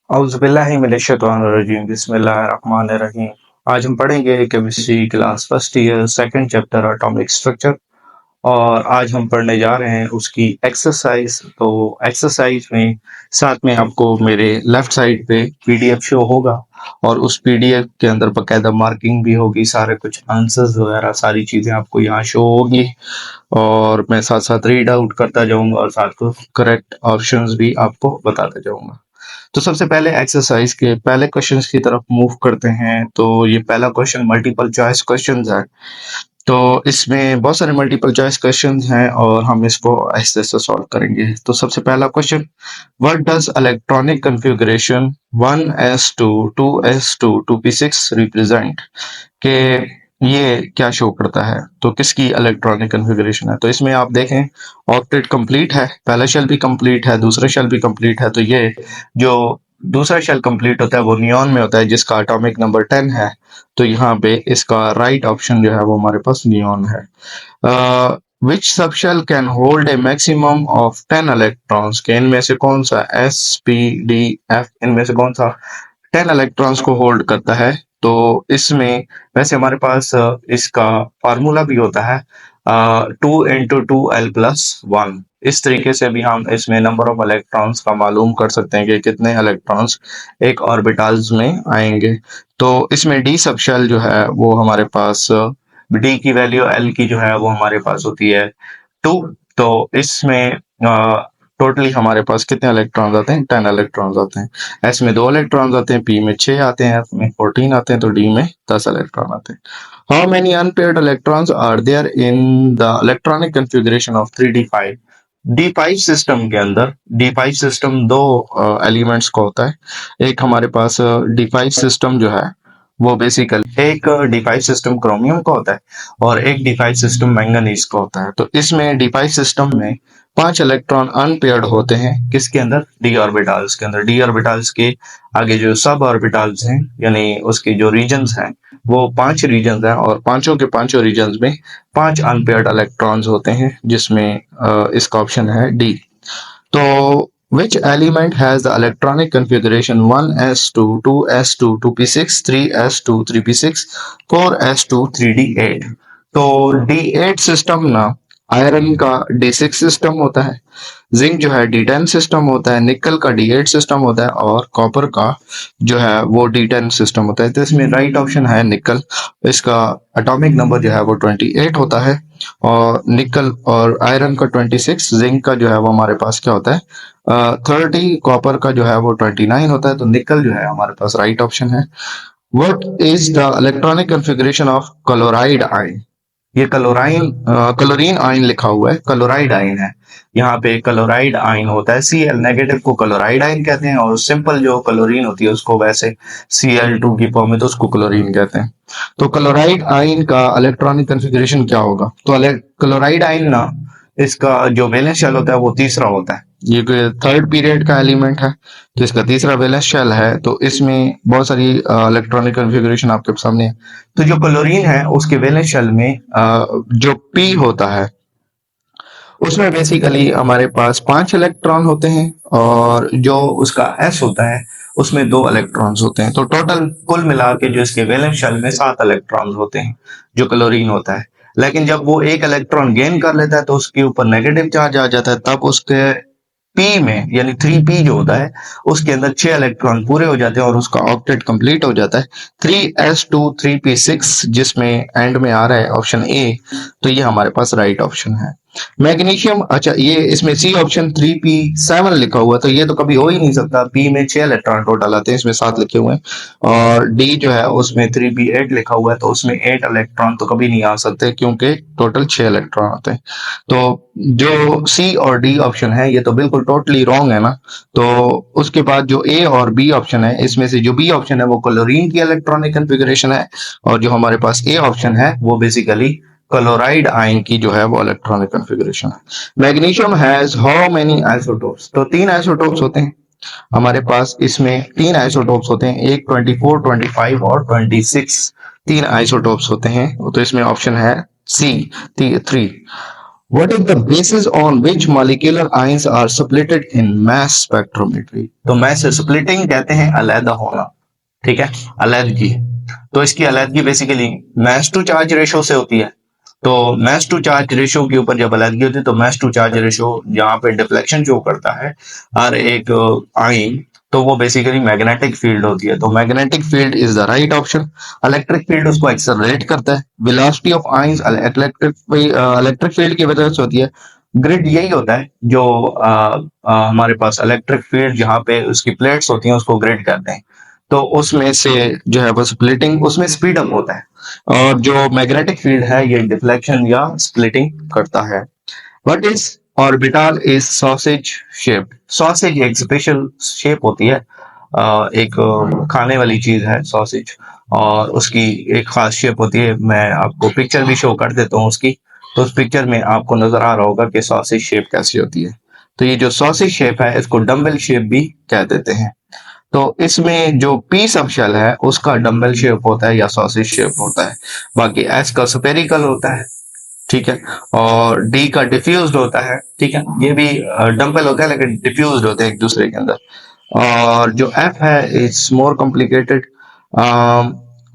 औज़ुबिल्लाहिमिनश्शैतानिर्रजीम बिस्मिल्लाहिर्रहमानिर्रहीम। आज हम पढ़ेंगे chemistry class first year second chapter atomic structure और आज हम पढ़ने जा रहे हैं उसकी एक्सरसाइज। तो एक्सरसाइज में साथ में आपको मेरे लेफ्ट साइड पे पीडीएफ शो होगा और उस पीडीएफ के अंदर बकायदा मार्किंग भी होगी, सारे कुछ आंसर्स वगैरह सारी चीज़ें आपको यहाँ शो होगी और मैं साथ साथ रीड आउट करता जाऊंगा और साथ को करेक्ट ऑप्शंस भी आपको बताता जाऊंगा। तो सबसे पहले एक्सरसाइज के पहले क्वेश्चंस की तरफ मूव करते हैं। तो ये पहला क्वेश्चन मल्टीपल चॉइस क्वेश्चंस है। तो इसमें बहुत सारे मल्टीपल चॉइस क्वेश्चंस हैं और हम इसको ऐसे ऐसे सॉल्व करेंगे। तो सबसे पहला question, what does electronic configuration 1s2 2s2 2p6 represent? के ये क्या शो करता है? तो किसकी इलेक्ट्रॉनिक कॉन्फ़िगरेशन है? तो इसमें आप देखें ऑक्टेट कंप्लीट है, पहला शेल भी कंप्लीट है, दूसरा शेल भी कंप्लीट है। तो ये जो दूसरा शेल कंप्लीट होता है वो नियॉन में होता है जिसका एटॉमिक नंबर 10 है। तो यहाँ पे इसका राइट ऑप्शन जो है वो हमारे पास नियॉन है। Which subshell can hold a maximum of 10 electrons? के इनमें से कौन सा S P D F इनमें से कौन सा 10 इलेक्ट्रॉन्स को होल्ड करता है? तो इसमें वैसे हमारे पास इसका फार्मूला भी होता है 2 × 2l+1। इस तरीके से भी हम इसमें नंबर ऑफ इलेक्ट्रॉन्स का मालूम कर सकते हैं कि कितने इलेक्ट्रॉन्स एक ऑर्बिटल्स में आएंगे। तो इसमें डी सबशेल जो है वो हमारे पास डी की वैल्यू एल की जो है वो हमारे पास होती है 2। तो इसमें टोटली हमारे पास कितने इलेक्ट्रॉन्स आते हैं? 10 इलेक्ट्रॉन्स आते हैं। एस में 2 इलेक्ट्रॉन्स आते हैं, पी में 6 आते हैं, एफ में 14 आते हैं, तो डी में 10 इलेक्ट्रॉन आते हैं। How many unpaired electrons are there in the electronic configuration of 3d5? D5 system के अंदर D5 सिस्टम दो एलिमेंट्स का होता है। एक हमारे पास D5 सिस्टम जो है वो बेसिकली एक D5 सिस्टम क्रोमियम का होता है और एक D5 सिस्टम मैंगनीज का होता है। तो इसमें D5 सिस्टम में 5 इलेक्ट्रॉन अनपेयर्ड होते हैं। किसके अंदर? डी ऑर्बिटल्स के अंदर। डी ऑर्बिटल्स के आगे जो सब ऑर्बिटल्स हैं यानी उसके जो रीजन्स हैं वो 5 रीजन्स हैं और पांचों के पांचों रीजन्स में 5 अनपेयर्ड इलेक्ट्रॉन्स होते हैं जिसमें इसका ऑप्शन है डी। तो which element has the electronic configuration 1s2 2s2 2p6 3s2 3p6 4s2 3d8? तो d8 सिस्टम ना आयरन का d6 सिस्टम होता है, जिंक जो है d10 सिस्टम होता है, निकल का d8 सिस्टम होता है और कॉपर का जो है वो d10 सिस्टम होता है। तो इसमें राइट ऑप्शन है निकल। इसका एटॉमिक नंबर जो है वो 28 होता है और निकल और आयरन का 26, जिंक का जो है वो हमारे पास क्या होता है 30, कॉपर का जो है वो 29 होता है। तो निकल जो है हमारे पास राइट ऑप्शन है। What is the electronic configuration of chloride ion? ये क्लोरीन आयन लिखा हुआ है, क्लोराइड आयन है। यहाँ पे क्लोराइड आयन होता है, Cl नेगेटिव को क्लोराइड आयन कहते हैं और सिंपल जो क्लोरीन होती है उसको वैसे Cl2 की फॉर्म में तो उसको क्लोरीन कहते हैं। तो क्लोराइड आयन का इलेक्ट्रॉनिक कॉन्फ़िगरेशन क्या होगा? तो क्लोराइड आयन ना इसका जो वैलेंस शेल होता है वो तीसरा होता है। ये थर्ड पीरियड का एलिमेंट है तो इसका तीसरा वैलेंस शेल है। तो इसमें बहुत सारी इलेक्ट्रॉनिक कॉन्फ़िगरेशन आपके सामने है। तो जो क्लोरीन है उसके वैलेंस शेल में जो पी होता है उसमें बेसिकली हमारे पास 5 इलेक्ट्रॉन होते हैं और जो उसका एस होता है उसमें 2 इलेक्ट्रॉन्स होते हैं। तो टोटल कुल मिला के जो इसके वैलेंस शेल में 7 इलेक्ट्रॉन्स होते हैं जो क्लोरीन होता है। लेकिन जब वो एक इलेक्ट्रॉन गेन कर लेता है तो उसके ऊपर नेगेटिव चार्ज आ जाता है, तब उसके पी में यानी 3p जो होता है उसके अंदर 6 इलेक्ट्रॉन पूरे हो जाते हैं और उसका ऑक्टेट कंप्लीट हो जाता है 3s2 3p6 जिसमें एंड में आ रहा है ऑप्शन ए। तो ये हमारे पास राइट ऑप्शन है। मैग्नीशियम, अच्छा ये इसमें सी ऑप्शन 3p7 लिखा हुआ है तो ये तो कभी हो ही नहीं सकता। पी में 6 इलेक्ट्रॉन टोटल आते हैं, इसमें 7 लिखे हुए हैं और डी जो है उसमें 3p8 लिखा हुआ है तो उसमें 8 इलेक्ट्रॉन तो कभी नहीं आ सकते क्योंकि टोटल 6 इलेक्ट्रॉन आते हैं। तो जो सी और डी ऑप्शन है ये तो बिल्कुल टोटली रॉन्ग है ना। तो उसके बाद जो ए और बी ऑप्शन है इसमें से जो बी ऑप्शन है वो क्लोरीन की इलेक्ट्रॉनिक कॉन्फ़िगरेशन है और जो हमारे पास ए ऑप्शन है वो बेसिकली क्लोराइड आयन की जो है वो इलेक्ट्रॉनिक कॉन्फ़िगरेशन है। Magnesium has how many isotopes? तो 3 आइसोटोप्स होते हैं हमारे पास। इसमें 3 आइसोटोप्स होते हैं, एक 24 25 और 26 3 आइसोटोप्स होते हैं। तो इसमें ऑप्शन है सी 3। What is the basis on which molecular ions are splitted in mass spectrometry? तो mass splitting कहते हैं अलग होना, ठीक है, अलग तो इसकी अलग basically mass to charge ratio से होती है। तो mass to charge रेशो के ऊपर जब अलग होती है तो mass to charge रेशो यहाँ पे डिफ्लेक्शन जो करता है हर एक आइन, तो वो बेसिकली मैग्नेटिक फील्ड होती है। तो magnetic field is the right option. Electric field उसको एक्सेलरेट करता है। Velocity of ions electric field की वजह से होती है। ग्रिड यही होता है जो हमारे पास इलेक्ट्रिक फील्ड जहाँ पे उसकी प्लेट्स होती हैं उसको ग्रिड कहते हैं। तो उसमें से जो है वो स्प्लिटिंग उसमें स्पीड अप होता है, और जो मैग्नेटिक फील्ड है ये डिफ्लेक्शन या स्प्लिटिंग करता है। What is orbital is sausage shape. Sausage एक स्पेशल शेप होती है, एक खाने वाली चीज है सॉसेज, और उसकी एक खास शेप होती है। मैं आपको पिक्चर भी शो कर देता हूँ उसकी, तो उस पिक्चर में आपको नजर आ रहा होगा कि सॉसेज शेप कैसी होती है। तो ये जो सॉसेज शेप है इसको डम्बल शेप भी कह देते हैं। तो इसमें जो पी सबशेल है उसका डम्बल शेप होता है या सॉसेज शेप होता है। बाकी एस का स्फेरिकल होता है, ठीक है, और डी का डिफ्यूज्ड होता है, ठीक है, ये भी डम्बल होता है लेकिन डिफ्यूज्ड होते हैं एक दूसरे के अंदर। और जो एफ है इट्स मोर कॉम्प्लिकेटेड।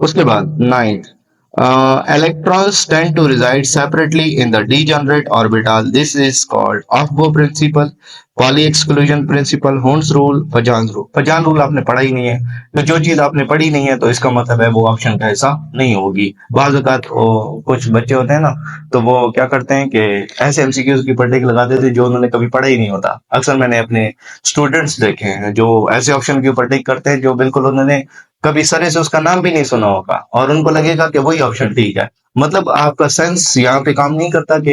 उसके बाद ninth, electrons tend to reside separately in the degenerate orbital. This is called Aufbau principle, Pauli exclusion principle, Hund's rule, Pajan's rule. Pajan rule आपने पढ़ा ही नहीं है, तो जो चीज आपने पढ़ी नहीं है तो इसका मतलब है वो ऑप्शन का ऐसा नहीं होगी। बाज़ औक़ात कुछ बच्चे होते हैं ना, तो वो क्या करते हैं कि ऐसे एमसीक्यूज की पढ़ने लगा देते जो उन्होंने कभी पढ़ा ही नहीं होता। अक्सर मैंने अपने स्टूडेंट्स देखे हैं जो ऐसे ऑप्शन की ऊपर टिक करते हैं जो बिल्कुल उन्होंने कभी सरे से उसका नाम भी नहीं सुना होगा, और उनको लगेगा कि वही ऑप्शन ठीक है। मतलब आपका सेंस यहाँ पे काम नहीं करता कि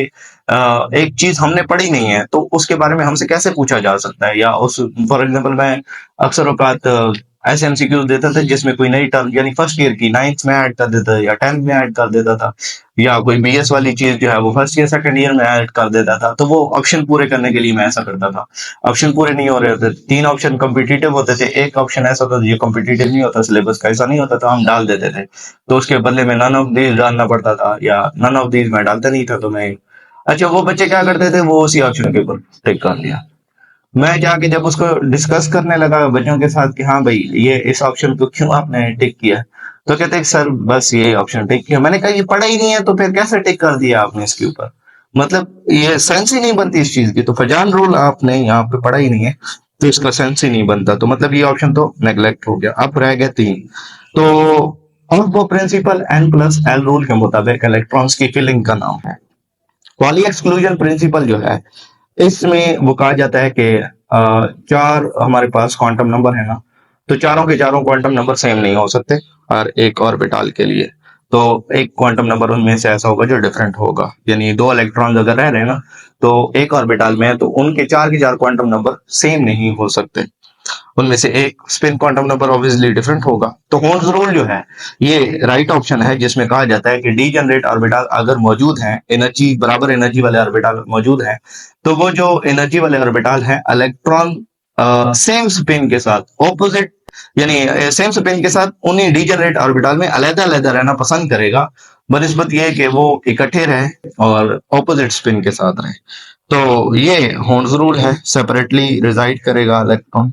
एक चीज हमने पढ़ी नहीं है तो उसके बारे में हमसे कैसे पूछा जा सकता है। या उस फॉर एग्जांपल मैं अक्सर औकात ऐसे एमसीक्यूज देता था जिसमें कोई नई टर्म यानी फर्स्ट ईयर की नाइन्थ में ऐड कर देता था या 10th में ऐड कर देता था, या कोई बीएस वाली चीज जो है वो फर्स्ट ईयर सेकंड ईयर में ऐड कर देता था। तो वो ऑप्शन पूरे करने के लिए मैं ऐसा करता था। ऑप्शन पूरे नहीं हो रहे थे, 3 ऑप्शन कॉम्पिटिटिव होते थे, एक ऑप्शन ऐसा होता था जो कॉम्पिटिटिव नहीं होता, सिलेबस का ऐसा नहीं होता था, हम डाल देते थे। तो उसके बदले में नन ऑफ दीज डालना पड़ता था, या नन ऑफ दीज मैं डालता नहीं था। तो मैं अच्छा वो बच्चे क्या करते थे वो उसी ऑप्शन के ऊपर टिक कर लिया। मैं जाके जब उसको डिस्कस करने लगा बच्चों के साथ कि हाँ भाई ये इस ऑप्शन को क्यों आपने टिक किया, तो कहते हैं सर बस ये ऑप्शन टिक किया। मैंने कहा ये पढ़ा ही नहीं है तो फिर कैसे टिक कर दिया आपने इसके ऊपर, मतलब ये सेंस ही नहीं बनती इस चीज की। तो फजान रूल आपने यहाँ पे पढ़ा ही नहीं है तो इसका सेंस ही नहीं बनता, तो मतलब ये ऑप्शन तो नेग्लेक्ट हो गया। अब रह गए 3। तो of principle n plus L rule के मुताबिक इलेक्ट्रॉन्स की फिलिंग का नाम है। पॉली एक्सक्लूजन प्रिंसिपल जो है इसमें वो कहा जाता है कि 4 हमारे पास क्वांटम नंबर है ना, तो चारों के चारों क्वांटम नंबर सेम नहीं हो सकते हर एक ऑर्बिटल के लिए। तो एक क्वांटम नंबर उनमें से ऐसा होगा जो डिफरेंट होगा, यानी 2 इलेक्ट्रॉन्स अगर रह रहे हैं ना तो एक ऑर्बिटल में है तो उनके 4 के 4 क्वांटम नंबर सेम नहीं हो सकते। उनमें से एक spin quantum number obviously different होगा। तो होल्स रूल जो है ये राइट ऑप्शन है जिसमें कहा जाता है कि डीजेनरेट ऑर्बिटल अगर मौजूद हैं, एनर्जी बराबर एनर्जी वाले ऑर्बिटल मौजूद हैं, तो वो जो एनर्जी वाले ऑर्बिटल हैं इलेक्ट्रॉन सेम स्पिन के साथ ऑपोजिट यानी सेम स्पिन के साथ उन्हीं डीजेनरेट ऑर्बिटल में अलग-अलग रहना पसंद करेगा, बनिस्बत ये है कि वो इकट्ठे रहे और ऑपोजिट स्पिन के साथ रहे। तो ये होल्स रूल है, सेपरेटली रिजाइड करेगा electron.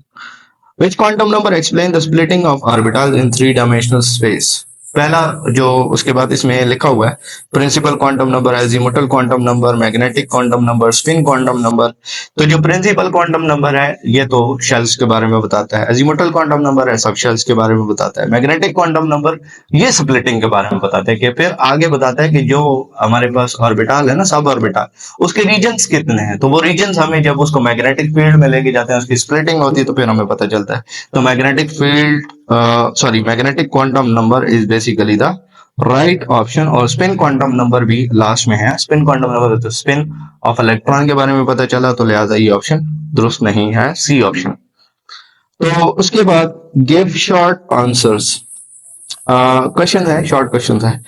Which quantum number explain the splitting of orbitals in 3-dimensional space? पहला जो उसके बाद इसमें लिखा हुआ है principal quantum number, azimuthal quantum number, magnetic quantum number, spin quantum number. तो जो प्रिंसिपल क्वांटम नंबर है ये तो शेल्स के बारे में बताता है, एजीमुथल क्वांटम नंबर है सब शेल्स के बारे में बताता है, मैग्नेटिक क्वांटम नंबर ये स्प्लिटिंग के बारे में बताता है। कि फिर आगे बताता है कि जो हमारे पास ऑर्बिटल है ना सब ऑर्बिटल उसके रीजन्स कितने हैं, तो वो रीजन्स हमें जब उसको मैग्नेटिक फील्ड में लेके जाते हैं उसकी स्प्लिटिंग होती है तो फिर हमें पता चलता है। तो magnetic field magnetic quantum number is basically the right option. और स्पिन क्वांटम नंबर भी लास्ट में है। स्पिन क्वांटम नंबर तो स्पिन ऑफ इलेक्ट्रॉन के बारे में पता चला, तो लिहाजा ये ऑप्शन दुरुस्त नहीं है, सी ऑप्शन। तो उसके बाद गिव शॉर्ट आंसर्स क्वेश्चन है, शॉर्ट क्वेश्चन है।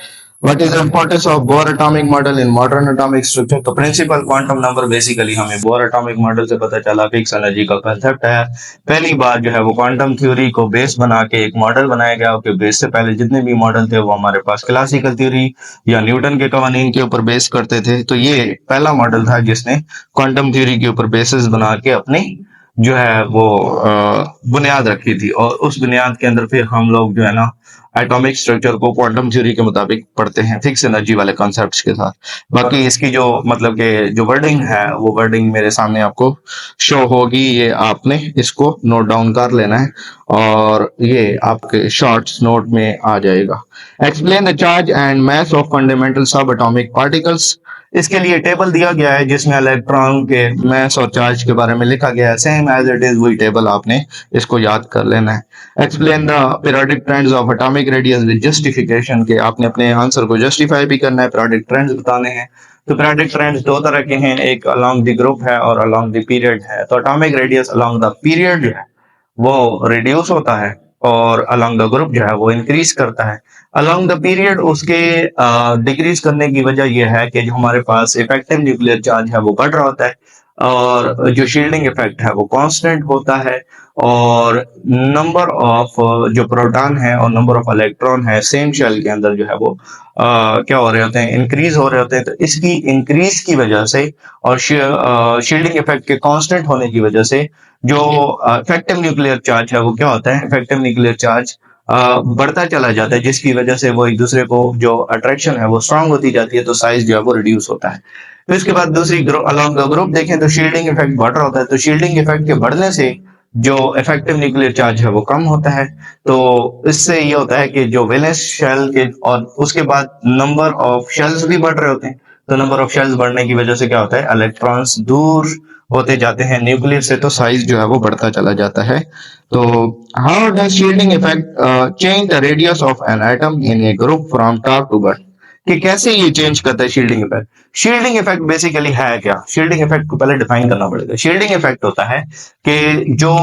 What is the importance of bore atomic model in modern atomic structure? तो प्रिंसिपल क्वांटम नंबर बेसिकली हमें बोर एटॉमिक मॉडल से पता चला, फिक्स एनर्जी का कंसेप्ट है। पहली बार जो है वो क्वांटम थ्योरी को बेस बना के एक मॉडल बनाया गया, उसके बेस से पहले जितने भी मॉडल थे वो हमारे पास क्लासिकल थ्योरी या न्यूटन के कवानीन के ऊपर बेस करते थे। तो ये पहला मॉडल था जिसने क्वांटम थ्योरी के ऊपर बेसिस बना के अपनी जो है वो बुनियाद रखी थी, और उस बुनियाद के अंदर फिर हम लोग जो है ना एटॉमिक स्ट्रक्चर को क्वांटम थ्योरी के मुताबिक पढ़ते हैं, फिक्स एनर्जी वाले कॉन्सेप्ट्स के साथ। बाकी इसकी जो मतलब के जो वर्डिंग है वो वर्डिंग मेरे सामने आपको शो होगी, ये आपने इसको नोट डाउन कर लेना है और ये आपके शॉर्ट्स नोट में आ जाएगा। Explain the charge and mass of fundamental सब एटॉमिक पार्टिकल्स। इसके लिए टेबल दिया गया है जिसमें इलेक्ट्रॉन के मास और चार्ज के बारे में लिखा गया है, सेम एज इट इज वही टेबल आपने इसको याद कर लेना है। Explain the periodic trends of atomic radius with justification, के आपने अपने आंसर को जस्टिफाई भी करना है, पीरियोडिक ट्रेंड्स बताने हैं। तो पीरियोडिक ट्रेंड्स दो तरह के हैं, एक अलोंग द ग्रुप है और अलोंग द पीरियड है। तो atomic radius along the period जो है वो रिड्यूस होता है और अलोंग द ग्रुप जो है वो इंक्रीज करता है। अलोंग द पीरियड उसके डिक्रीज करने की वजह यह है कि जो हमारे पास इफेक्टिव न्यूक्लियर चार्ज है वो बढ़ रहा होता है और जो शील्डिंग इफेक्ट है वो कांस्टेंट होता है, और नंबर ऑफ जो प्रोटॉन है और नंबर ऑफ इलेक्ट्रॉन है सेम शेल के अंदर जो है वो क्या हो रहे होते हैं, इंक्रीज हो रहे होते हैं। तो इसकी इंक्रीज की वजह से और शील्डिंग इफेक्ट के कांस्टेंट होने की वजह से जो इफेक्टिव न्यूक्लियर चार्ज है वो क्या होता है, इफेक्टिव न्यूक्लियर चार्ज बढ़ता चला जाता है, जिसकी वजह से वो एक दूसरे को जो अट्रैक्शन है वो स्ट्रांग होती जाती है, तो साइज जो है वो रिड्यूस होता है। फिर इसके बाद दूसरी अलोंग द ग्रुप देखें तो शील्डिंग इफेक्ट बढ़ रहा होता है, तो शील्डिंग इफेक्ट के बढ़ने से जो इफेक्टिव न्यूक्लियर चार्ज है वो कम होता है। तो इससे ये होता है कि जो वैलेंस शेल के और उसके बाद नंबर ऑफ शेल्स भी बढ़ रहे होते हैं, तो नंबर ऑफ शेल्स बढ़ने की वजह से क्या होता है, इलेक्ट्रॉन्स दूर होते जाते हैं न्यूक्लियस से, तो साइज जो है वो बढ़ता चला जाता है। तो how does shielding effect change the radius of an atom in a group from top to bottom, कि कैसे ये चेंज करता है shielding effect? Shielding effect basically है क्या? शील्डिंग इफेक्ट को पहले डिफाइन करना पड़ेगा। शील्डिंग इफेक्ट होता है कि जो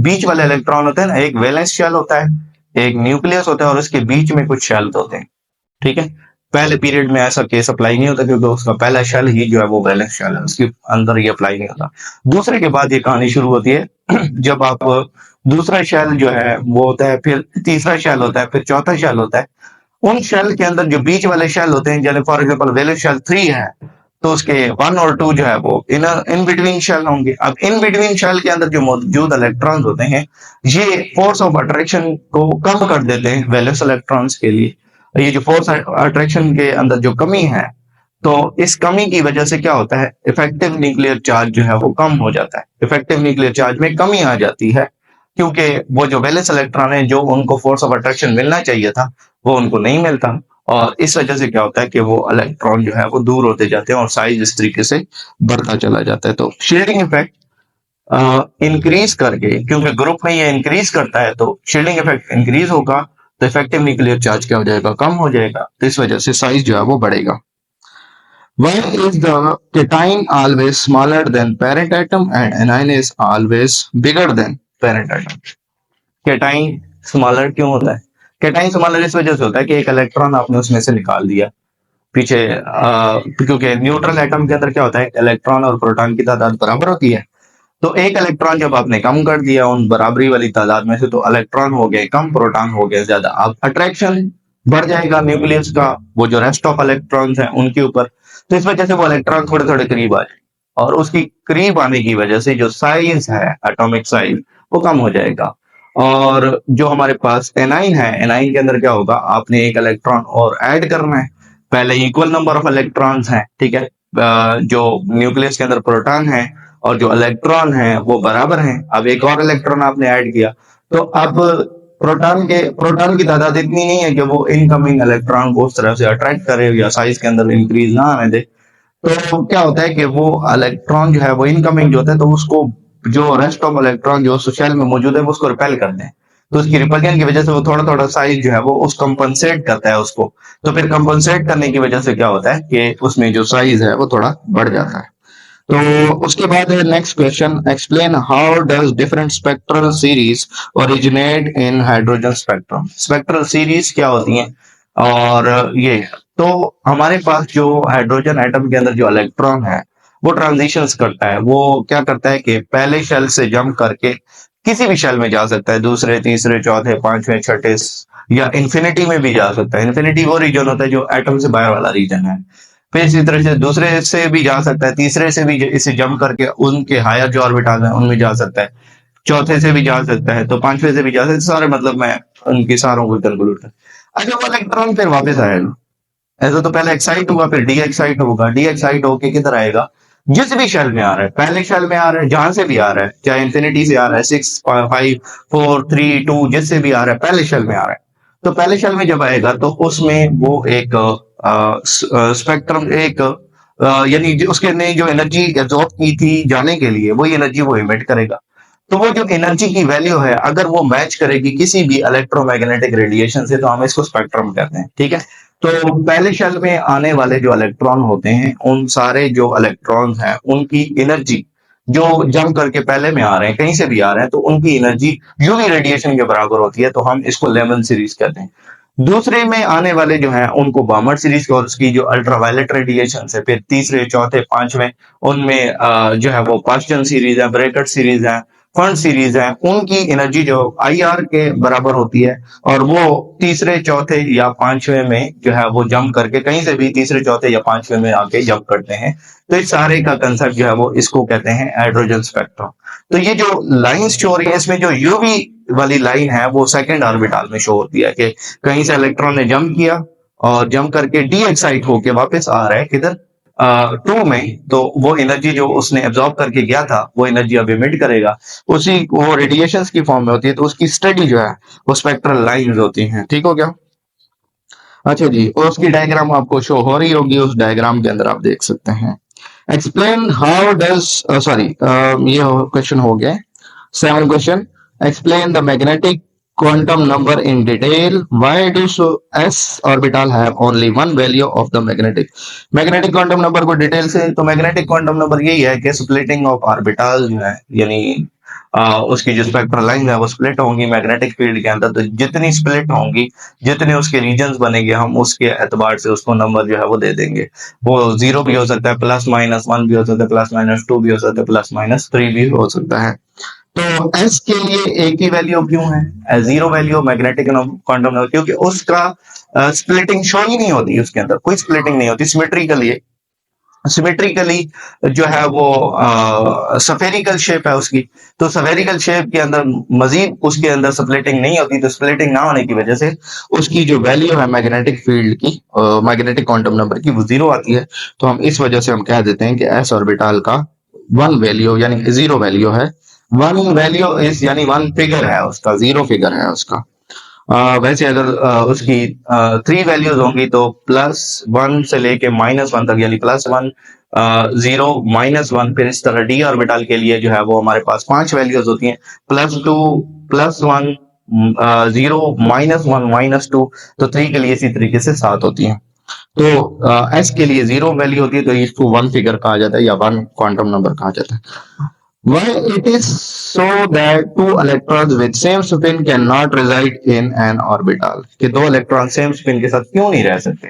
बीच वाले इलेक्ट्रॉन होते हैं ना, एक वैलेंस शेल होता है, एक न्यूक्लियस होता है और उसके बीच में कुछ शेल होते हैं, ठीक है। पहले पीरियड में ऐसा केस अप्लाई नहीं होता क्योंकि उसका पहला शेल ही जो है वो वैलेंस शेल है, उसके अंदर ये अप्लाई नहीं होता। दूसरे के बाद ये कहानी शुरू होती है जब आप दूसरा शेल जो है वो होता है, फिर तीसरा शेल होता है, फिर चौथा शेल होता है। उन शेल के अंदर जो बीच वाले शेल होते हैं, जैसे फॉर एग्जांपल वैलेंस शेल 3 है, तो उसके 1 और 2 जो है वो इन बिटवीन शेल होंगे। अब इन बिटवीन शेल के अंदर जो मौजूद इलेक्ट्रॉन्स होते हैं, ये फोर्स ऑफ अट्रैक्शन को कम कर देते हैं वैलेंस इलेक्ट्रॉन्स के लिए। ये जो फोर्स अट्रैक्शन के अंदर जो कमी है, तो इस कमी की वजह से क्या होता है, इफेक्टिव न्यूक्लियर चार्ज जो है वो कम हो जाता है। इफेक्टिव न्यूक्लियर चार्ज में कमी आ जाती है क्योंकि वो जो वैलेंस इलेक्ट्रॉन है जो उनको फोर्स ऑफ अट्रैक्शन मिलना चाहिए था वो उनको नहीं मिलता, और इस वजह से क्या होता है कि वो इलेक्ट्रॉन जो है वो दूर होते जाते हैं और साइज इस तरीके से बढ़ता चला जाता है। तो शील्डिंग इफेक्ट इंक्रीज करके, क्योंकि ग्रुप में ये इंक्रीज करता है, तो शील्डिंग इफेक्ट इंक्रीज होगा तो इफेक्टिव न्यूक्लियर चार्ज क्या हो जाएगा, कम हो जाएगा, तो इस वजह से साइज जो है वो बढ़ेगा। Why is the cation always smaller than parent atom and anion is always bigger than parent atom? Cation smaller क्यों होता है? केटाइन स्मॉलर इस वजह से होता है कि एक इलेक्ट्रॉन आपने उसमें से निकाल दिया पीछे, क्योंकि न्यूट्रल एटम के अंदर क्या होता है, इलेक्ट्रॉन और प्रोटॉन की तादाद बराबर होती है। तो एक इलेक्ट्रॉन जब आपने कम कर दिया उन बराबरी वाली तादाद में से, तो इलेक्ट्रॉन हो गए कम, प्रोटॉन हो गए ज्यादा। अब अट्रैक्शन बढ़ जाएगा न्यूक्लियस का वो जो रेस्ट ऑफ इलेक्ट्रॉन्स हैं उनके ऊपर, तो इस वजह से वो इलेक्ट्रॉन थोड़े थोड़े करीब आ जाए, और उसकी करीब आने की वजह से जो साइज है एटॉमिक साइज वो कम हो जाएगा। और जो हमारे पास एनाइन है, एनाइन के अंदर क्या होगा, आपने एक इलेक्ट्रॉन और ऐड करना है। पहले इक्वल नंबर ऑफ इलेक्ट्रॉन्स हैं, ठीक है, जो न्यूक्लियस के अंदर प्रोटॉन है और जो इलेक्ट्रॉन है वो बराबर हैं। अब एक और इलेक्ट्रॉन आपने ऐड किया, तो अब प्रोटॉन की तादाद इतनी नहीं है कि वो इनकमिंग इलेक्ट्रॉन को उस तरह से अट्रैक्ट करे या साइज के अंदर इंक्रीज ना आने दे। तो क्या होता है कि वो इलेक्ट्रॉन जो है वो इनकमिंग जो होता है, तो उसको जो रेस्ट ऑफ इलेक्ट्रॉन जो शेल में मौजूद है वो उसको रिपेल करते हैं, तो उसकी रिपल्जन की वजह से वो थोड़ा थोड़ा साइज जो है वो उस कंपनसेट करता है उसको। तो फिर कंपनसेट करने की वजह से क्या होता है कि उसमें जो साइज है वो थोड़ा बढ़ जाता है। तो उसके बाद next question, explain how does different spectral series originate in hydrogen spectrum. Spectral series क्या होती हैं और ये तो हमारे पास जो हाइड्रोजन एटम के अंदर जो इलेक्ट्रॉन है वो ट्रांजिशंस करता है। वो क्या करता है कि पहले शेल से जंप करके किसी भी शेल में जा सकता है, दूसरे, तीसरे, चौथे, पांचवें, छठे, या इंफिनिटी में भी जा सकता है। इंफिनिटी वो रीजन होता है जो एटम से बाहर वाला रीजन है। फिर इसी तरह से दूसरे से भी जा सकता है, तीसरे से भी इसे जंप करके उनके हायर जो ऑर्बिटल है उनमें जा सकता है, चौथे से भी जा सकता है, तो पांचवे से भी जा सकता है। सारे मतलब मैं उनके सारों को कैलकुलेट कर, अच्छा वो इलेक्ट्रॉन फिर वापस आएगा। ऐसा तो पहले एक्साइट होगा, फिर डी एक्साइट होगा, डी एक्साइट होके किधर आएगा, जिस भी शेल में आ रहा है, पहले शेल में आ रहा है, जहां से भी आ रहा है, चाहे इंफिनिटी से आ रहा है, 6, 5, 4, 3, 2 जिससे भी आ रहा है, पहले शेल में आ रहा है। तो पहले शेल में जब आएगा तो उसमें वो एक स्पेक्ट्रम, एक यानी उसके ने जो एनर्जी एब्जॉर्ब की थी जाने के लिए, वही एनर्जी वो इमिट करेगा। तो वो जो एनर्जी की वैल्यू है, अगर वो मैच करेगी किसी भी इलेक्ट्रोमैग्नेटिक रेडिएशन से, तो हम इसको स्पेक्ट्रम कहते हैं। ठीक है, तो पहले शेल में आने वाले जो इलेक्ट्रॉन होते हैं, उन सारे जो इलेक्ट्रॉन हैं उनकी एनर्जी जो जंप करके पहले में आ रहे हैं, कहीं से भी आ रहे हैं, तो उनकी एनर्जी यूवी रेडिएशन के बराबर होती है, तो हम इसको लेमन सीरीज कहते हैं। दूसरे में आने वाले जो हैं उनको बामर सीरीज और उसकी जो अल्ट्रावायलेट रेडिएशन है, फिर तीसरे, चौथे, पांचवें उनमें जो है वो पास्टन सीरीज है, ब्रैकेट सीरीज है, फंड सीरीज है, उनकी एनर्जी जो आई आर के बराबर होती है, और वो तीसरे, चौथे या पांचवें में जो है वो जंप करके कहीं से भी तीसरे, चौथे या पांचवें में आके जंप करते हैं। तो इस सारे का कंसेप्ट जो है वो इसको कहते हैं हाइड्रोजन स्पेक्ट्रम। तो ये जो लाइंस शो हो रही है, इसमें जो यूवी वाली लाइन है वो सेकंड ऑर्बिटल में शो होती है कि कहीं से इलेक्ट्रॉन ने जंप किया और जंप करके डी एक्साइट होके वापस आ रहा है किधर, टू में। तो वो एनर्जी जो उसने एब्जॉर्ब करके गया था वो एनर्जी अब इमिट करेगा, उसी वो रेडिएशंस की फॉर्म में होती है, तो उसकी स्टडी जो है वो स्पेक्ट्रल लाइंस होती हैं। ठीक हो गया? अच्छा जी, और उसकी डायग्राम आपको शो हो रही होगी, उस डायग्राम के अंदर आप देख सकते हैं। एक्सप्लेन हाउ डज, सॉरी ये क्वेश्चन हो गया। Seven question, explain the magnetic quantum number in detail. Why do so s orbital have only one value of the magnetic quantum number को डिटेल से, तो मैग्नेटिक क्वांटम नंबर यही है कि splitting of orbital जो है, यानी उसकी जो स्पेक्ट्रल लाइन है वो स्प्लिट होंगी मैग्नेटिक फील्ड के अंदर। तो जितनी स्प्लिट होंगी, जितने उसके रीजन्स बनेंगे, हम उसके एतबार से उसको नंबर जो है वो दे देंगे। वो 0 भी हो सकता है, +-1 भी हो सकता है, +-2 भी हो सकता है, +-3 भी हो सकता है। तो एस के लिए एक ही वैल्यू क्यों है, 0 वैल्यू मैग्नेटिक क्वांटम नंबर, क्योंकि उसका स्प्लिटिंग शो ही नहीं होती, उसके अंदर कोई स्प्लिटिंग नहीं होती। सिमेट्रिकली जो है वो सफेरिकल शेप है उसकी, तो सफेरिकल शेप के अंदर मजीद उसके अंदर स्प्लिटिंग नहीं होती। तो स्प्लिटिंग ना होने की वजह से उसकी जो वैल्यू है मैग्नेटिक फील्ड की, मैग्नेटिक क्वांटम नंबर की, वो 0 आती है। तो हम इस वजह से हम कह देते हैं कि एस ऑर्बिटल का 1 वैल्यू यानी 0 वैल्यू है। 1 वैल्यू इज यानी 1 फिगर है उसका, 0 फिगर है उसका। वैसे अगर उसकी 3 वैल्यूज होंगी तो +1 से लेके -1 तक, यानी +1, 0, -1, फिर इस तरह डी ऑर्बिटल के लिए जो है वो हमारे पास 5 वैल्यूज होती हैं, +2, +1, 0, -1, -2, तो 3 के लिए इसी तरीके से 7 होती हैं। तो एस के लिए 0 वैल्यू होती है, तो इसको 1 फिगर कहा जाता है या 1 क्वांटम नंबर कहा जाता है। Why it is so that two electrons with same spin cannot reside in an orbital? कि दो इलेक्ट्रॉन सेम स्पिन के साथ क्यों नहीं रह सकते?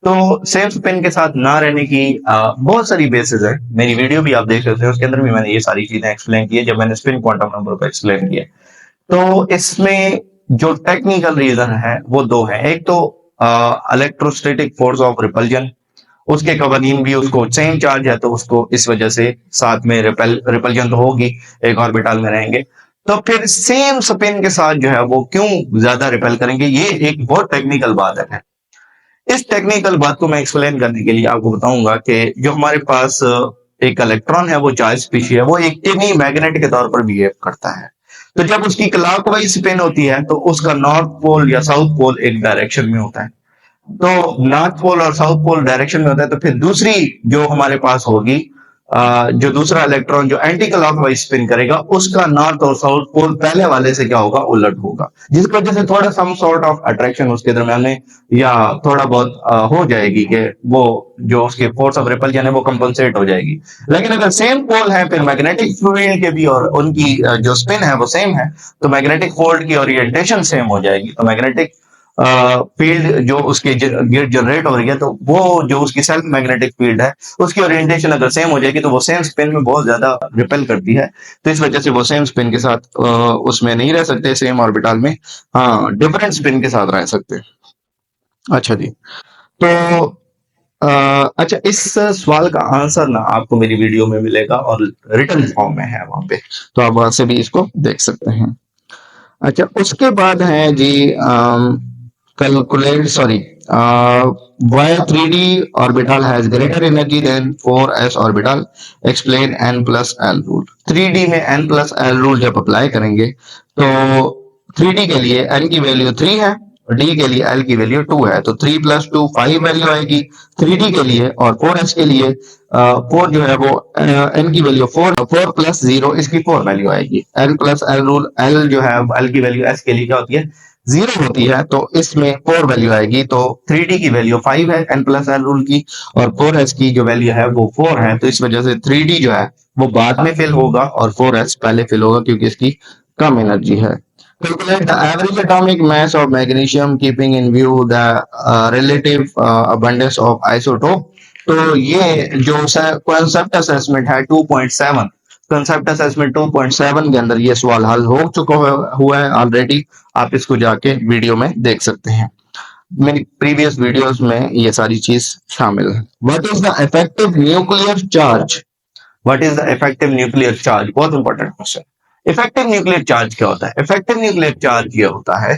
तो सेम स्पिन के साथ ना रहने की बहुत सारी बेसिस है। मेरी वीडियो भी आप देख सकते हैं, उसके अंदर भी मैंने ये सारी चीजें एक्सप्लेन की है जब मैंने स्पिन क्वांटम नंबर को एक्सप्लेन किया। तो इसमें जो टेक्निकल रीजन है वो दो है। एक तो इलेक्ट्रोस्टैटिक फोर्स ऑफ रिपल्जन, उसके कवानीन भी, उसको सेम चार्ज है तो उसको इस वजह से साथ में रिपल्जन तो होगी, एक ऑर्बिटल में रहेंगे। तो फिर सेम स्पिन के साथ जो है वो क्यों ज्यादा रिपेल करेंगे, ये एक बहुत टेक्निकल बात है। इस टेक्निकल बात को मैं एक्सप्लेन करने के लिए आपको बताऊंगा कि जो हमारे पास एक इलेक्ट्रॉन है वो चार्ज स्पीशी है, वो एक टिनी मैग्नेट के तौर पर बिहेव करता है। तो जब उसकी क्लॉकवाइज स्पिन होती है तो उसका नॉर्थ पोल या साउथ पोल एक डायरेक्शन में होता है। तो नॉर्थ पोल और साउथ पोल डायरेक्शन में होता है, तो फिर दूसरी जो हमारे पास होगी, जो दूसरा इलेक्ट्रॉन जो एंटी क्लॉकवाइज स्पिन करेगा, उसका नॉर्थ और साउथ पोल पहले वाले से क्या होगा, उलट होगा, जिसकी वजह से थोड़ा सम सॉर्ट ऑफ अट्रैक्शन उसके दरमियान में या थोड़ा बहुत हो जाएगी कि वो जो उसके फोर्स ऑफ रिपल्जन है वो कंपनसेट हो जाएगी। लेकिन अगर सेम पोल है फिर मैग्नेटिक फील्ड के भी और उनकी जो स्पिन है वो सेम है, तो मैग्नेटिक फोल्ड की ओरिएंटेशन सेम हो जाएगी। तो मैग्नेटिक फील्ड जो उसके गिर जनरेट हो रही है, तो वो जो उसकी सेल्फ मैग्नेटिक फील्ड है उसकी ओरिएंटेशन अगर सेम हो जाएगी तो वो सेम स्पिन में बहुत ज्यादा रिपेल करती है। तो इस वजह से वो सेम स्पिन के साथ उसमें नहीं रह सकते, सेम ऑर्बिटल में। हाँ, डिफरेंट स्पिन के साथ रह सकते हैं। अच्छा जी। तो अच्छा, इस सवाल का आंसर ना आपको मेरी वीडियो में मिलेगा और रिटन फॉर्म में है वहां पे, तो आप वहां से भी इसको देख सकते हैं। अच्छा, उसके बाद है जी calculate, sorry, why 3D orbital has greater energy than 4s orbital, explain n plus L rule. 3D में n प्लस एल रूल जब अप्लाई करेंगे तो 3D के लिए n की वैल्यू 3 है और d के लिए l की वैल्यू 2 है, तो 3 प्लस 2 5 वैल्यू आएगी 3D के लिए, और 4s के लिए 4 जो है वो n की वैल्यू 4, 4 प्लस 0 इसकी 4 वैल्यू आएगी। n plus L rule, l जो है l की वैल्यू s के लिए क्या होती है, 0 होती है, तो इसमें 4 वैल्यू आएगी। तो 3D की वैल्यू 5 है n प्लस एल रूल की, और 4s की जो वैल्यू है वो 4 है, तो इस वजह से 3D जो है वो बाद में फिल होगा और 4s पहले फिल होगा क्योंकि इसकी कम एनर्जी है। Calculate the average atomic mass of magnesium keeping in view the relative abundance of isotope। तो ये जो कॉन्सेप्ट असेसमेंट है 2.7, कॉन्सेप्ट असेसमेंट 2.7 के अंदर ये सवाल हल हो चुका हुआ है ऑलरेडी, आप इसको जाके वीडियो में देख सकते हैं। मेरी प्रीवियस वीडियोस में ये सारी चीज शामिल है। What is the effective nuclear charge? What is the effective nuclear charge? बहुत important question. Effective nuclear charge क्या होता है? इफेक्टिव न्यूक्लियर चार्ज ये होता है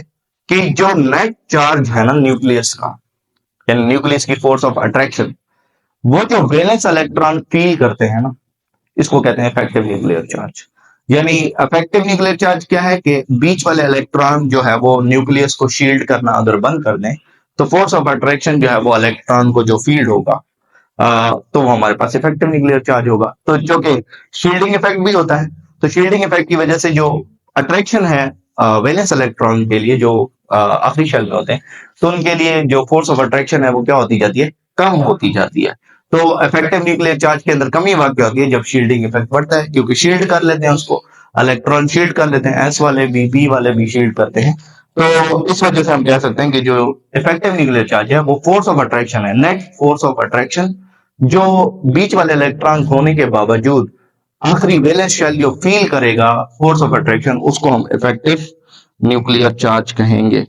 कि जो नेट चार्ज है ना न्यूक्लियस का, यानी न्यूक्लियस की फोर्स ऑफ अट्रैक्शन, वो जो वैलेंस इलेक्ट्रॉन फील करते हैं ना, इसको कहते हैं इफेक्टिव न्यूक्लियर चार्ज। यानी इफेक्टिव न्यूक्लियर चार्ज क्या है कि बीच वाले इलेक्ट्रॉन जो है वो न्यूक्लियस को शील्ड करना अगर बंद कर दें, तो फोर्स ऑफ अट्रैक्शन जो है वो इलेक्ट्रॉन को जो फील्ड होगा, तो वो हमारे पास इफेक्टिव न्यूक्लियर चार्ज होगा। तो जो कि शील्डिंग इफेक्ट भी होता है, तो शील्डिंग इफेक्ट की वजह से जो अट्रैक्शन है वैलेंस इलेक्ट्रॉन के लिए जो आखिरी शेल में होते हैं, तो उनके लिए जो फोर्स ऑफ अट्रैक्शन है वो क्या होती जाती है, कम होती जाती है। तो इफेक्टिव न्यूक्लियर चार्ज के अंदर कमी वाकई होती है जब शील्डिंग इफेक्ट बढ़ता है, क्योंकि शील्ड कर लेते हैं उसको, इलेक्ट्रॉन शील्ड कर लेते हैं, एस वाले भी बी वाले भी शील्ड करते हैं। तो इस वजह से हम कह सकते हैं कि जो इफेक्टिव न्यूक्लियर चार्ज है वो फोर्स ऑफ अट्रैक्शन है, नेट फोर्स ऑफ अट्रैक्शन, जो बीच वाले इलेक्ट्रॉन होने के बावजूद आखिरी वैलेंस शेल जो फील करेगा फोर्स ऑफ अट्रैक्शन, उसको हम इफेक्टिव न्यूक्लियर चार्ज कहेंगे।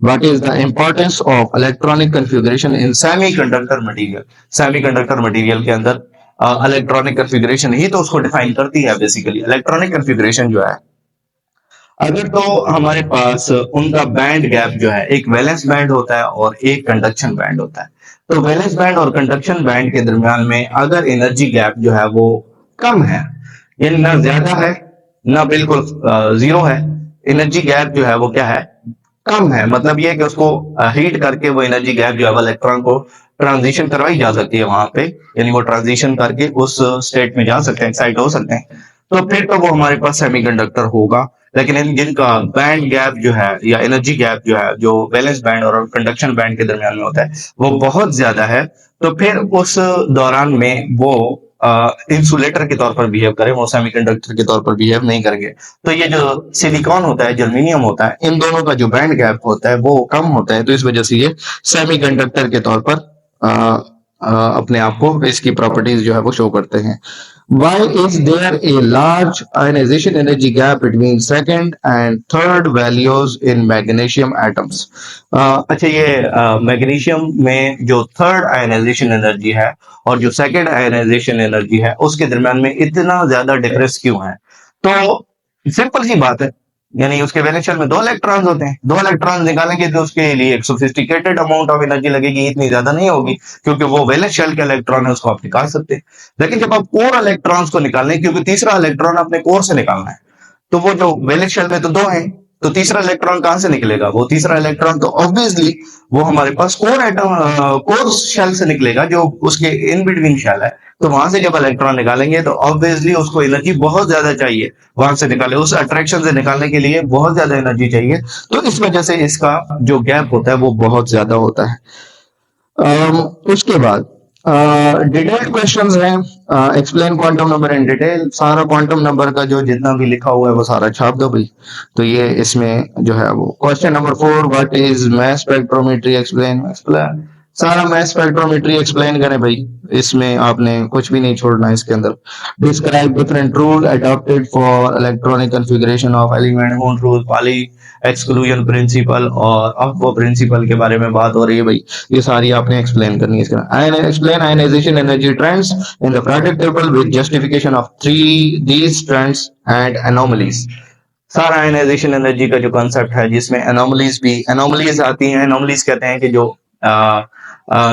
What is the importance of electronic configuration in semiconductor material? Semiconductor material के अंदर इलेक्ट्रॉनिक कन्फिगरेशन ही तो उसको डिफाइन करती है। बेसिकली इलेक्ट्रॉनिक कन्फिगरेशन जो है, अगर तो हमारे पास उनका बैंड गैप जो है, एक वैलेंस बैंड होता है और एक कंडक्शन बैंड होता है, तो वैलेंस बैंड और कंडक्शन बैंड के दरमियान में अगर एनर्जी गैप जो है वो कम है, यानी ना ज्यादा है ना बिल्कुल जीरो है, एनर्जी गैप जो है वो क्या है, कम है, मतलब ये है कि उसको हीट करके वो एनर्जी गैप जो है वो इलेक्ट्रॉन को ट्रांजिशन करवाई जा सकती है वहां पे, यानी वो ट्रांजिशन करके उस स्टेट में जा सकते हैं, एक्साइट हो सकते हैं, तो फिर तो वो हमारे पास सेमीकंडक्टर होगा। लेकिन जिनका बैंड गैप जो है या एनर्जी गैप जो है, जो वैलेंस बैंड और कंडक्शन बैंड के दरमियान में होता है, वो बहुत ज्यादा है, तो फिर उस दौरान में वो इंसुलेटर के तौर पर बिहेव करें, वो सेमीकंडक्टर के तौर पर बिहेव नहीं करेंगे। तो ये जो सिलिकॉन होता है, जर्मेनियम होता है, इन दोनों का जो बैंड गैप होता है वो कम होता है, तो इस वजह से ये सेमीकंडक्टर के तौर पर अपने आप को, इसकी प्रॉपर्टीज जो है वो शो करते हैं। Why is there a large ionization energy gap between second and third values in magnesium atoms? अच्छा, ये मैग्नीशियम में जो थर्ड आयनाइजेशन एनर्जी है और जो सेकंड आयनाइजेशन एनर्जी है उसके दरमियान में इतना ज्यादा डिफरेंस क्यों है? तो सिंपल सी बात है, यानी उसके वैलेंस शेल में 2 इलेक्ट्रॉन्स होते हैं, 2 इलेक्ट्रॉन्स निकालेंगे तो उसके लिए एक सोफिस्टिकेटेड अमाउंट ऑफ एनर्जी लगेगी, इतनी ज्यादा नहीं होगी क्योंकि वो वैलेंस शेल के इलेक्ट्रॉन है, उसको आप निकाल सकते हैं। लेकिन जब आप कोर इलेक्ट्रॉन्स को निकालें, क्योंकि तीसरा इलेक्ट्रॉन अपने कोर से निकालना है, तो वो जो वैलेंस शेल में तो 2 हैं, तो तीसरा इलेक्ट्रॉन कहां से निकलेगा? वो तीसरा इलेक्ट्रॉन तो ऑब्वियसली वो हमारे पास कोर एटम, कोर शेल से निकलेगा, जो उसके इन बिटवीन शेल है, तो वहां से जब इलेक्ट्रॉन निकालेंगे तो ऑब्वियसली उसको एनर्जी बहुत ज्यादा चाहिए, वहां से निकाले, उस अट्रैक्शन से निकालने के लिए बहुत ज्यादा एनर्जी चाहिए, तो इस वजह से इसका जो गैप होता है वो बहुत ज्यादा होता है। उसके बाद डिटेल्ड क्वेश्चंस हैं। Explain quantum number in detail, सारा क्वांटम नंबर का जो जितना भी लिखा हुआ है वो सारा छाप दो भाई। तो ये इसमें जो है वो question number 4, what is mass spectrometry, explain explain, सारा मास स्पेक्ट्रोमेट्री एक्सप्लेन करें भाई। इसमें आपने कुछ भी नहीं छोड़ना है इसके अंदर। Describe different rule adopted for electronic configuration of element, होन रूल, पाली एक्सक्लूजन प्रिंसिपल और अफबो प्रिंसिपल के बारे में बात हो रही है भाई। ये सारी आपने एक्सप्लेन करनी है इसके अंदर। Explain ionisation energy trends in the product table with justification of three these trends and anomalies. सारा आयनाइजेशन एनर्जी का जो कॉन्सेप्ट है जिसमें एनोमलीज भी एनोमलीज आती हैं। एनोमलीज कहते हैं कि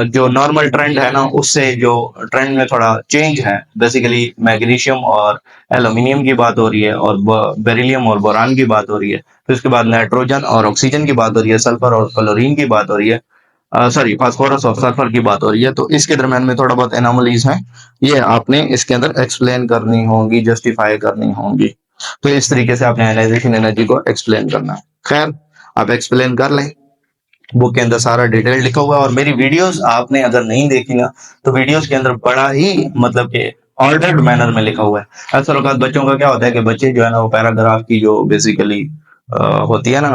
जो नॉर्मल ट्रेंड है ना उससे जो ट्रेंड में थोड़ा चेंज है। बेसिकली मैग्नीशियम और एल्यूमिनियम की बात हो रही है और बेरिलियम और बोरान की बात हो रही है। फिर उसके बाद नाइट्रोजन और ऑक्सीजन की बात हो रही है, सल्फर और क्लोरीन की बात हो रही है, सॉरी फास्फोरस और सल्फर की बात हो रही है। तो इसके दरम्यान में थोड़ा बहुत एनोमलीज हैं, ये आपने इसके अंदर एक्सप्लेन करनी होंगी, जस्टिफाई करनी होंगी। तो इस तरीके से आपने आयनाइजेशन एनर्जी को एक्सप्लेन करना है। खैर आप एक्सप्लेन कर लें, बुक के अंदर सारा डिटेल लिखा हुआ है। और मेरी वीडियोस आपने अगर नहीं देखी ना तो वीडियोस के अंदर बड़ा ही मतलब कि ऑर्डर्ड मैनर में लिखा हुआ है। अक्सर औकात बच्चों का क्या होता है कि बच्चे जो है ना वो पैराग्राफ की जो बेसिकली होती है ना,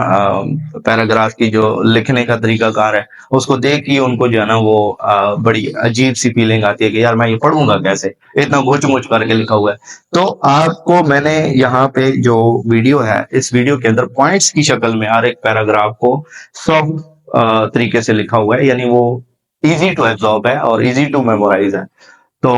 पैराग्राफ की जो लिखने का तरीका कार है उसको देख के उनको जो है ना वो बड़ी अजीब सी फीलिंग आती है कि यार मैं ये पढ़ूंगा कैसे, इतना घुच मुच करके लिखा हुआ है। तो आपको मैंने यहाँ पे जो वीडियो है इस वीडियो के अंदर पॉइंट्स की शक्ल में हर एक पैराग्राफ को सॉफ्ट तरीके से लिखा हुआ है, यानी वो इजी टू एब्जॉर्ब है और इजी टू मेमोराइज है। तो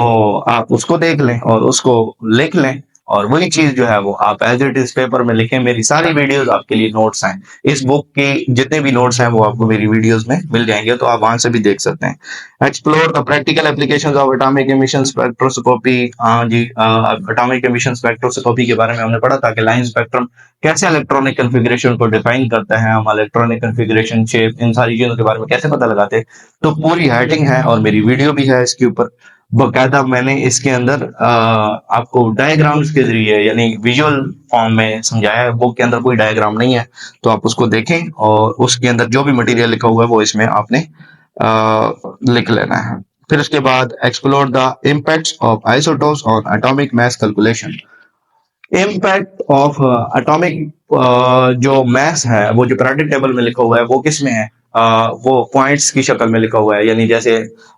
आप उसको देख लें और उसको लिख लें और वही चीज जो है वो आप एज इट इज पेपर में लिखें। मेरी सारी वीडियोस आपके लिए नोट्स हैं, इस बुक के जितने भी नोट्स हैं वो आपको मेरी वीडियोस में मिल जाएंगे, तो आप वहां से भी देख सकते हैं। Explore the practical applications of atomic emission spectroscopy. हाँ जी, एटॉमिक एमिशन स्पेक्ट्रोस्कोपी के बारे में हमने पढ़ा था कि लाइन स्पेक्ट्रम कैसे इलेक्ट्रॉनिक कन्फिग्रेशन को डिफाइन करता है, हम इलेक्ट्रॉनिक कन्फिग्रेशन, शेप, इन सारी चीजों के बारे में कैसे पता लगाते हैं। तो पूरी हेडिंग है और मेरी वीडियो भी है इसके ऊपर। बकायदा मैंने इसके अंदर आपको डायग्राम्स के जरिए यानी विजुअल फॉर्म में समझाया है। बुक के अंदर कोई डायग्राम नहीं है, तो आप उसको देखें और उसके अंदर जो भी मटेरियल लिखा हुआ है वो इसमें आपने लिख लेना है। फिर उसके बाद explore the impacts of isotopes on atomic mass calculation. Impact of atomic जो मास है वो जो पीरियोडिक टेबल में लिखा हुआ है वो किस में है, वो पॉइंट्स की शक्ल में लिखा हुआ है। यानी जैसे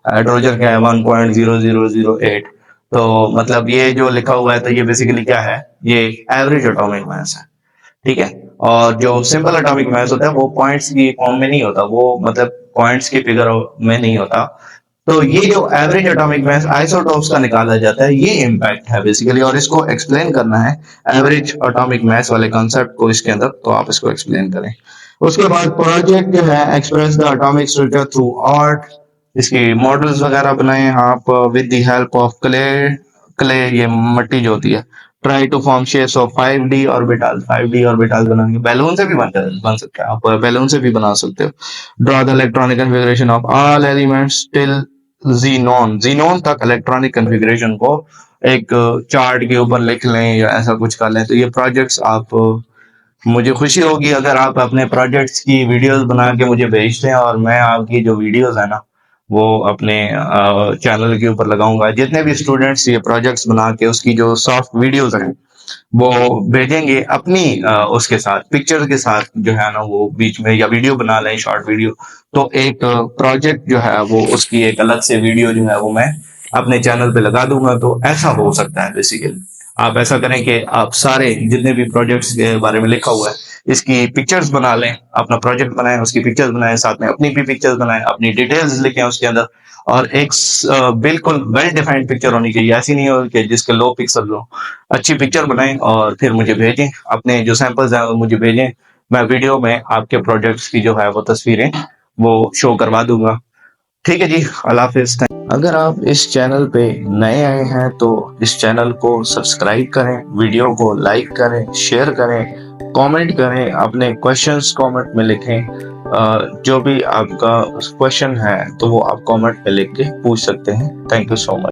हाइड्रोजन का है 1.0008, तो मतलब ये जो लिखा हुआ है तो ये बेसिकली क्या है, ये एवरेज एटॉमिक मास है। ठीक है। और जो सिंपल एटॉमिक मास होता है वो पॉइंट्स की फॉर्म में नहीं होता, वो मतलब पॉइंट्स की फिगर में नहीं होता। तो ये जो एवरेज एटॉमिक मास आइसोटोप्स का निकाला जाता है ये इम्पैक्ट है बेसिकली, और इसको एक्सप्लेन करना है एवरेज एटॉमिक मास वाले कॉन्सेप्ट को इसके अंदर, तो आप इसको एक्सप्लेन करें। उसके बाद प्रोजेक्ट जो है express the atomic structure through art. इसके मॉडल्स वगैरह बनाए आप with the help of clay. Clay ये मिट्टी जो होती है। Try to form shapes of 5D orbital. 5D orbital बनाएंगे, बैलून से भी बन सकता है, आप बैलून से भी बना सकते हो। Draw the electronic configuration of all elements till xenon. Xenon तक इलेक्ट्रॉनिक कन्फिगरेशन को एक चार्ट के ऊपर लिख लें या ऐसा कुछ कर लें। तो ये प्रोजेक्ट्स आप, मुझे खुशी होगी अगर आप अपने प्रोजेक्ट्स की वीडियोस बना के मुझे भेजते हैं और मैं आपकी जो वीडियोस है ना वो अपने चैनल के ऊपर लगाऊंगा। जितने भी स्टूडेंट्स ये प्रोजेक्ट्स बना के उसकी जो सॉफ्ट वीडियोस हैं वो भेजेंगे अपनी उसके साथ पिक्चर के साथ जो है ना वो बीच में या वीडियो बना लें, शॉर्ट वीडियो, तो एक प्रोजेक्ट जो है वो उसकी एक अलग से वीडियो जो है वो मैं अपने चैनल पे लगा दूंगा। तो ऐसा हो सकता है बेसिकली। आप ऐसा करें कि आप सारे जितने भी प्रोजेक्ट्स के बारे में लिखा हुआ है इसकी पिक्चर्स बना लें, अपना प्रोजेक्ट बनाएं, उसकी पिक्चर्स बनाएं, साथ में अपनी भी पिक्चर्स बनाएं, अपनी डिटेल्स लिखें उसके अंदर। और एक बिल्कुल वेल डिफाइंड पिक्चर होनी चाहिए, ऐसी नहीं हो कि जिसके लो पिक्सल हो। अच्छी पिक्चर बनाएं और फिर मुझे भेजें, अपने जो सैंपल्स हैं वो मुझे भेजें। मैं वीडियो में आपके प्रोजेक्ट्स की जो है वो तस्वीरें वो शो करवा दूंगा। ठीक है जी, अल्लाह हाफिज। अगर आप इस चैनल पे नए आए हैं तो इस चैनल को सब्सक्राइब करें, वीडियो को लाइक करें, शेयर करें, कमेंट करें, अपने क्वेश्चंस कमेंट में लिखें। जो भी आपका क्वेश्चन है तो वो आप कमेंट में लिख के पूछ सकते हैं। Thank you so much.